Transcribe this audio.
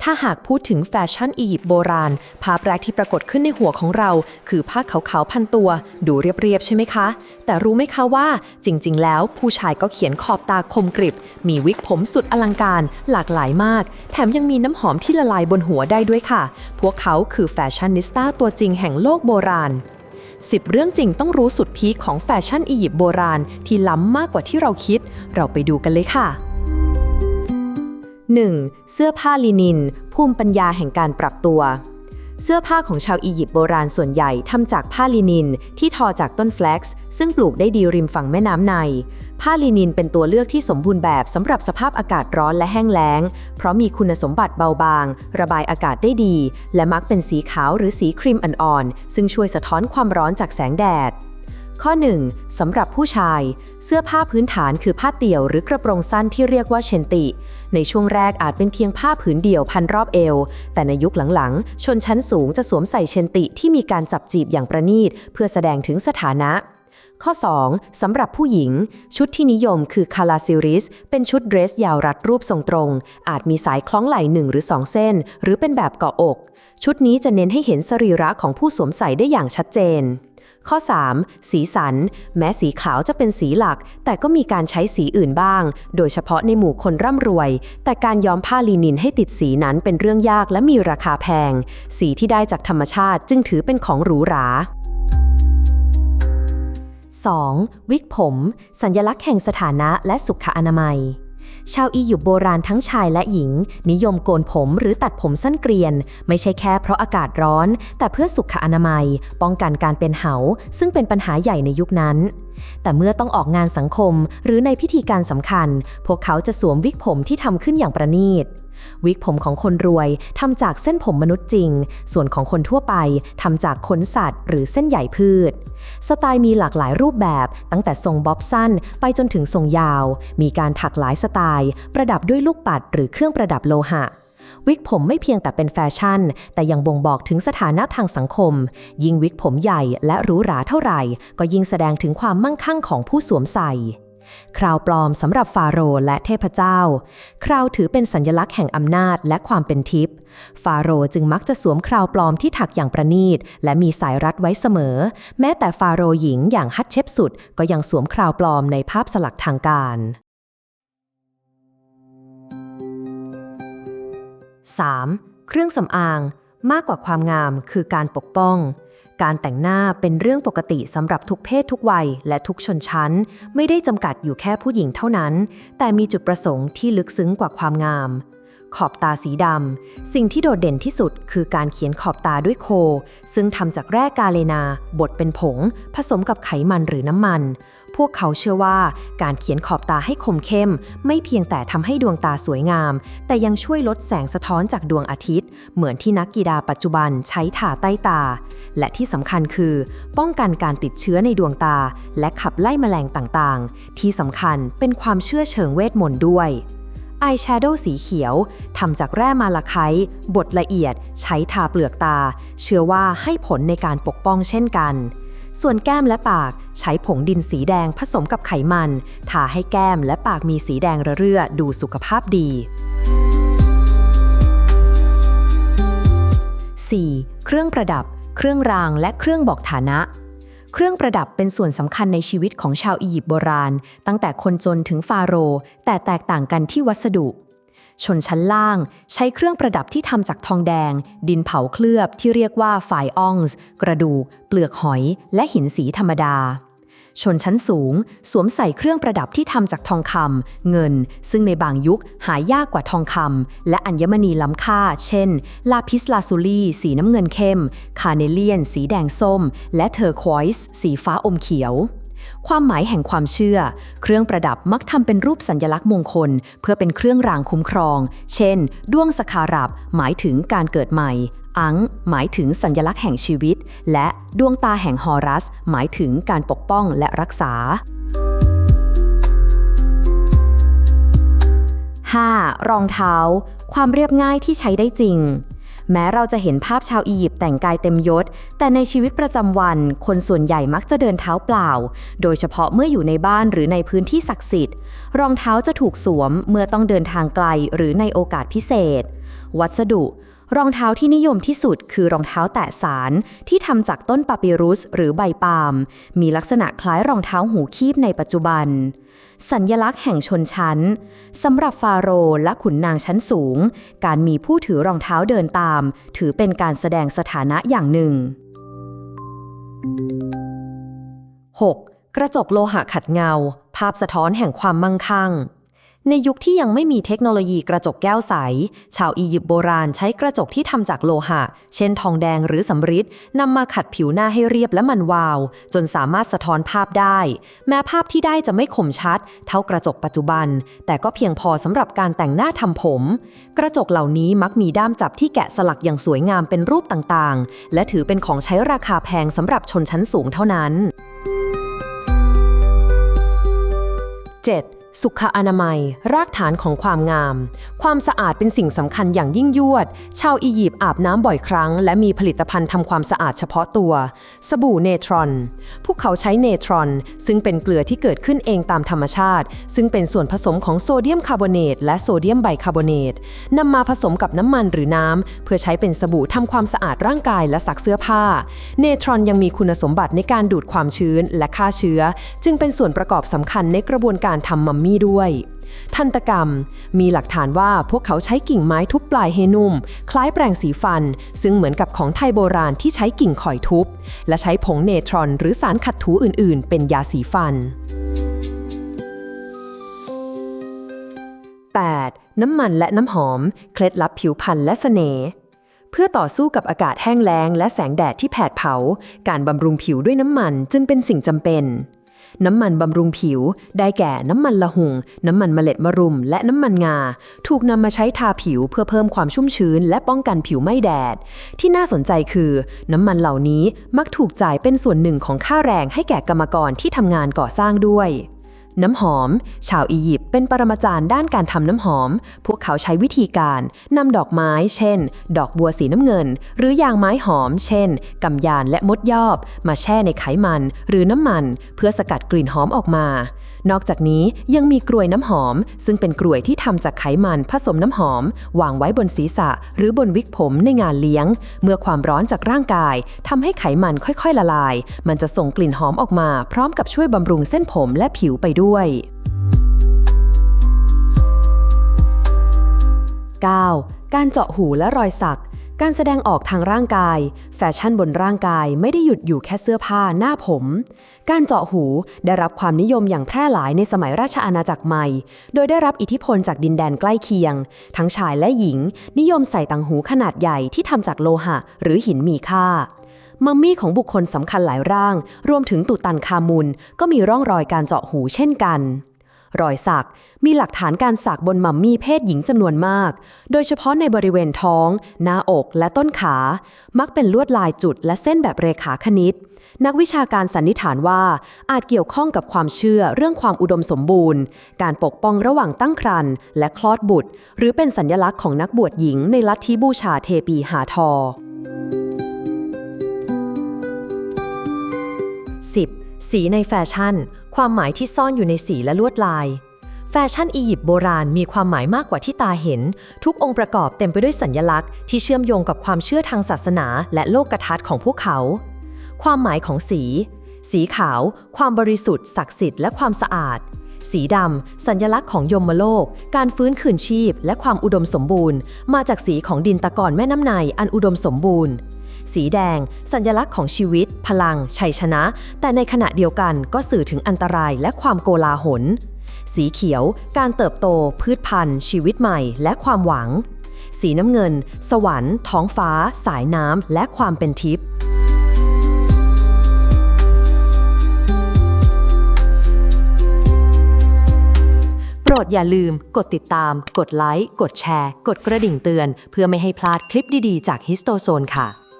ถ้าหากพูดถึงแฟชั่นอียิปต์โบราณภาพแรกที่ปรากฏขึ้นในหัวของเราคือผ้าขาวๆพันตัวดูเรียบๆใช่ไหมคะแต่รู้ไหมคะว่าจริงๆแล้วผู้ชายก็เขียนขอบตาคมกริบมีวิกผมสุดอลังการหลากหลายมากแถมยังมีน้ำหอมที่ละลายบนหัวได้ด้วยค่ะพวกเขาคือแฟชั่นนิสต้าตัวจริงแห่งโลกโบราณ10 เรื่องจริงต้องรู้สุดพีคของแฟชั่นอียิปต์โบราณที่ล้ำมากกว่าที่เราคิดเราไปดูกันเลยค่ะ 1. เสื้อผ้าลินินภูมิปัญญาแห่งการปรับตัวเสื้อผ้าของชาวอียิปต์โบราณส่วนใหญ่ทำจากผ้าลินินที่ทอจากต้นแฟลกซ์ซึ่งปลูกได้ดีริมฝั่งแม่น้ำไนล์ผ้าลินินเป็นตัวเลือกที่สมบูรณ์แบบสำหรับสภาพอากาศร้อนและแห้งแล้งเพราะมีคุณสมบัติเบาบางระบายอากาศได้ดีและมักเป็นสีขาวหรือสีครีมอ่อนๆซึ่งช่วยสะท้อนความร้อนจากแสงแดดข้อ 1. สำหรับผู้ชายเสื้อผ้าพื้นฐานคือผ้าเตี่ยวหรือกระโปรงสั้นที่เรียกว่าเชนติในช่วงแรกอาจเป็นเพียงผ้าผืนเดี่ยวพันรอบเอวแต่ในยุคหลังๆชนชั้นสูงจะสวมใส่เชนติที่มีการจับจีบอย่างประณีตเพื่อแสดงถึงสถานะข้อ 2. สำหรับผู้หญิงชุดที่นิยมคือคาลาซิริสเป็นชุดเดรสยาวรัดรูปทรงตรงอาจมีสายคล้องไหล่1 หรือ 2 เส้นหรือเป็นแบบเกาะอกชุดนี้จะเน้นให้เห็นสรีระของผู้สวมใส่ได้อย่างชัดเจนข้อ 3. สีสันแม้สีขาวจะเป็นสีหลักแต่ก็มีการใช้สีอื่นบ้างโดยเฉพาะในหมู่คนร่ำรวยแต่การย้อมผ้าลินินให้ติดสีนั้นเป็นเรื่องยากและมีราคาแพงสีที่ได้จากธรรมชาติจึงถือเป็นของหรูหรา 2. วิกผมสัญลักษณ์แห่งสถานะและสุขอนามัยชาวอียิปต์โบราณทั้งชายและหญิงนิยมโกนผมหรือตัดผมสั้นเกรียนไม่ใช่แค่เพราะอากาศร้อนแต่เพื่อสุขอนามัยป้องกันการเป็นเหาซึ่งเป็นปัญหาใหญ่ในยุคนั้นแต่เมื่อต้องออกงานสังคมหรือในพิธีการสำคัญพวกเขาจะสวมวิกผมที่ทำขึ้นอย่างประณีตวิกผมของคนรวยทำจากเส้นผมมนุษย์จริงส่วนของคนทั่วไปทำจากขนสัตว์หรือเส้นใยพืชสไตล์มีหลากหลายรูปแบบตั้งแต่ทรงบ๊อบสั้นไปจนถึงทรงยาวมีการถักหลายสไตล์ประดับด้วยลูกปัดหรือเครื่องประดับโลหะวิกผมไม่เพียงแต่เป็นแฟชั่นแต่ยังบ่งบอกถึงสถานะทางสังคมยิ่งวิกผมใหญ่และหรูหราเท่าไหร่ก็ยิ่งแสดงถึงความมั่งคั่งของผู้สวมใส่คราวปลอมสำหรับฟาโรห์และเทพเจ้าคราวถือเป็นสัญลักษณ์แห่งอำนาจและความเป็นทิพย์ฟาโรห์จึงมักจะสวมคราวปลอมที่ถักอย่างประณีตและมีสายรัดไว้เสมอแม้แต่ฟาโรห์หญิงอย่างฮัตเชปสุดก็ยังสวมคราวปลอมในภาพสลักทางการ 3. เครื่องสำอางมากกว่าความงามคือการปกป้องการแต่งหน้าเป็นเรื่องปกติสำหรับทุกเพศทุกวัยและทุกชนชั้นไม่ได้จำกัดอยู่แค่ผู้หญิงเท่านั้นแต่มีจุดประสงค์ที่ลึกซึ้งกว่าความงามขอบตาสีดำสิ่งที่โดดเด่นที่สุดคือการเขียนขอบตาด้วยโคซึ่งทำจากแร่กาเลนาบดเป็นผงผสมกับไขมันหรือน้ำมันพวกเขาเชื่อว่าการเขียนขอบตาให้คมเข้มไม่เพียงแต่ทำให้ดวงตาสวยงามแต่ยังช่วยลดแสงสะท้อนจากดวงอาทิตย์เหมือนที่นักกีฬาปัจจุบันใช้ทาใต้ตาและที่สำคัญคือป้องกันการติดเชื้อในดวงตาและขับไล่แมลงต่างๆที่สำคัญเป็นความเชื่อเชิงเวทมนต์ด้วยอายแชโดว์สีเขียวทำจากแร่มาลาไคต์บดละเอียดใช้ทาเปลือกตาเชื่อว่าให้ผลในการปกป้องเช่นกันส่วนแก้มและปากใช้ผงดินสีแดงผสมกับไขมันทาให้แก้มและปากมีสีแดงระเรื่อดูสุขภาพดี 4. เครื่องประดับเครื่องรางและเครื่องบอกฐานะเครื่องประดับเป็นส่วนสำคัญในชีวิตของชาวอียิปต์โบราณตั้งแต่คนจนถึงฟาโรห์แต่แตกต่างกันที่วัสดุชนชั้นล่างใช้เครื่องประดับที่ทำจากทองแดงดินเผาเคลือบที่เรียกว่าฝายอ่องส์กระดูกเปลือกหอยและหินสีธรรมดาชนชั้นสูงสวมใส่เครื่องประดับที่ทำจากทองคำเงินซึ่งในบางยุคหายากกว่าทองคำและอัญมณีล้ำค่าเช่นลาพิสลาซูลีสีน้ำเงินเข้มคาร์เนเลียนสีแดงส้มและเทอร์ควอยซ์สีฟ้าอมเขียวความหมายแห่งความเชื่อเครื่องประดับมักทำเป็นรูปสัญลักษณ์มงคลเพื่อเป็นเครื่องรางคุ้มครองเช่นด้วงสคารับหมายถึงการเกิดใหม่อังหมายถึงสัญลักษณ์แห่งชีวิตและดวงตาแห่งฮอรัสหมายถึงการปกป้องและรักษา 5. รองเท้าความเรียบง่ายที่ใช้ได้จริง แม้เราจะเห็นภาพชาวอียิปต์แต่งกายเต็มยศแต่ในชีวิตประจำวันคนส่วนใหญ่มักจะเดินเท้าเปล่าโดยเฉพาะเมื่ออยู่ในบ้านหรือในพื้นที่ศักดิ์สิทธิ์รองเท้าจะถูกสวมเมื่อต้องเดินทางไกลหรือในโอกาสพิเศษวัสดุรองเท้าที่นิยมที่สุดคือรองเท้าแตะสารที่ทำจากต้นปาปิรุสหรือใบปาล์มมีลักษณะคล้ายรองเท้าหูคีบในปัจจุบันสัญลักษณ์แห่งชนชั้นสำหรับฟาโรห์และขุนนางชั้นสูงการมีผู้ถือรองเท้าเดินตามถือเป็นการแสดงสถานะอย่างหนึ่ง 6. กระจกโลหะขัดเงาภาพสะท้อนแห่งความมั่งคั่งในยุคที่ยังไม่มีเทคโนโลยีกระจกแก้วใสชาวอียิปต์โบราณใช้กระจกที่ทำจากโลหะเช่นทองแดงหรือสำริดนำมาขัดผิวหน้าให้เรียบและมันวาวจนสามารถสะท้อนภาพได้แม้ภาพที่ได้จะไม่คมชัดเท่ากระจกปัจจุบันแต่ก็เพียงพอสำหรับการแต่งหน้าทำผมกระจกเหล่านี้มักมีด้ามจับที่แกะสลักอย่างสวยงามเป็นรูปต่างๆและถือเป็นของใช้ราคาแพงสำหรับชนชั้นสูงเท่านั้น 7. สุขอนามัยรากฐานของความงามความสะอาดเป็นสิ่งสำคัญอย่างยิ่งยวดชาวอียิปต์อาบน้ำบ่อยครั้งและมีผลิตภัณฑ์ทำความสะอาดเฉพาะตัวสบู่เนทรอนพวกเขาใช้เนทรอนซึ่งเป็นเกลือที่เกิดขึ้นเองตามธรรมชาติซึ่งเป็นส่วนผสมของโซเดียมคาร์บอเนตและโซเดียมไบคาร์บอเนตนำมาผสมกับน้ำมันหรือน้ำเพื่อใช้เป็นสบู่ทำความสะอาดร่างกายและซักเสื้อผ้าเนทรอนยังมีคุณสมบัติในการดูดความชื้นและฆ่าเชื้อจึงเป็นส่วนประกอบสำคัญในกระบวนการทำมัมมี่ด้วยทันตกรรมมีหลักฐานว่าพวกเขาใช้กิ่งไม้ทุบปลายให้นุ่มคล้ายแปรงสีฟันซึ่งเหมือนกับของไทยโบราณที่ใช้กิ่งข่อยทุบและใช้ผงเนทรอนหรือสารขัดถูอื่นๆเป็นยาสีฟัน 8. น้ำมันและน้ำหอมเคล็ดลับผิวพรรณและเสน่ห์เพื่อต่อสู้กับอากาศแห้งแล้งและแสงแดดที่แผดเผาการบำรุงผิวด้วยน้ำมันจึงเป็นสิ่งจำเป็นน้ำมันบำรุงผิวได้แก่น้ำมันละหุ่งน้ำมันเมล็ดมะรุมและน้ำมันงาถูกนำมาใช้ทาผิวเพื่อเพิ่มความชุ่มชื้นและป้องกันผิวไม่แดดที่น่าสนใจคือน้ำมันเหล่านี้มักถูกจ่ายเป็นส่วนหนึ่งของค่าแรงให้แก่กรรมกรที่ทำงานก่อสร้างด้วยน้ำหอมชาวอียิปต์เป็นปรมาจารย์ด้านการทำน้ำหอมพวกเขาใช้วิธีการนำดอกไม้เช่นดอกบัวสีน้ำเงินหรือยางไม้หอมเช่นกำยานและมดยอบมาแช่ในไขมันหรือน้ำมันเพื่อสกัดกลิ่นหอมออกมานอกจากนี้ยังมีกรวยน้ำหอมซึ่งเป็นกรวยที่ทำจากไขมันผสมน้ำหอมวางไว้บนศีรษะหรือบนวิกผมในงานเลี้ยงเมื่อความร้อนจากร่างกายทำให้ไขมันค่อยๆละลายมันจะส่งกลิ่นหอมออกมาพร้อมกับช่วยบำรุงเส้นผมและผิวไปด้วย 9. การเจาะหูและรอยสักการแสดงออกทางร่างกายแฟชั่นบนร่างกายไม่ได้หยุดอยู่แค่เสื้อผ้าหน้าผมการเจาะหูได้รับความนิยมอย่างแพร่หลายในสมัยราชอาณาจักรใหม่โดยได้รับอิทธิพลจากดินแดนใกล้เคียงทั้งชายและหญิงนิยมใส่ต่างหูขนาดใหญ่ที่ทำจากโลหะหรือหินมีค่ามัมมี่ของบุคคลสำคัญหลายร่างรวมถึงตุตันคามุนก็มีร่องรอยการเจาะหูเช่นกันรอยสักมีหลักฐานการสักบนมัมมี่เพศหญิงจำนวนมากโดยเฉพาะในบริเวณท้องหน้าอกและต้นขามักเป็นลวดลายจุดและเส้นแบบเรขาคณิตนักวิชาการสันนิษฐานว่าอาจเกี่ยวข้องกับความเชื่อเรื่องความอุดมสมบูรณ์การปกป้องระหว่างตั้งครรภ์และคลอดบุตรหรือเป็นสัญลักษณ์ของนักบวชหญิงในลัทธิบูชาเทปีหาทอ 10. สีในแฟชั่นความหมายที่ซ่อนอยู่ในสีและลวดลายแฟชั่นอียิปต์โบราณมีความหมายมากกว่าที่ตาเห็นทุกองค์ประกอบเต็มไปด้วยสัญลักษณ์ที่เชื่อมโยงกับความเชื่อทางศาสนาและโลกทัศน์ของพวกเขาความหมายของสีขาวความบริสุทธิ์ศักดิ์สิทธิ์และความสะอาดสีดำสัญลักษณ์ของยมโลกการฟื้นคืนชีพและความอุดมสมบูรณ์มาจากสีของดินตะกอนแม่น้ำไนอันอุดมสมบูรณ์สีแดงสัญลักษณ์ของชีวิตพลังชัยชนะแต่ในขณะเดียวกันก็สื่อถึงอันตรายและความโกลาหลสีเขียวการเติบโตพืชพันธุ์ชีวิตใหม่และความหวังสีน้ำเงินสวรรค์ท้องฟ้าสายน้ำและความเป็นทิพย์โปรดอย่าลืมกดติดตามกดไลค์กดแชร์กดกระดิ่งเตือนเพื่อไม่ให้พลาดคลิปดีๆจากฮิสโตโซนค่ะ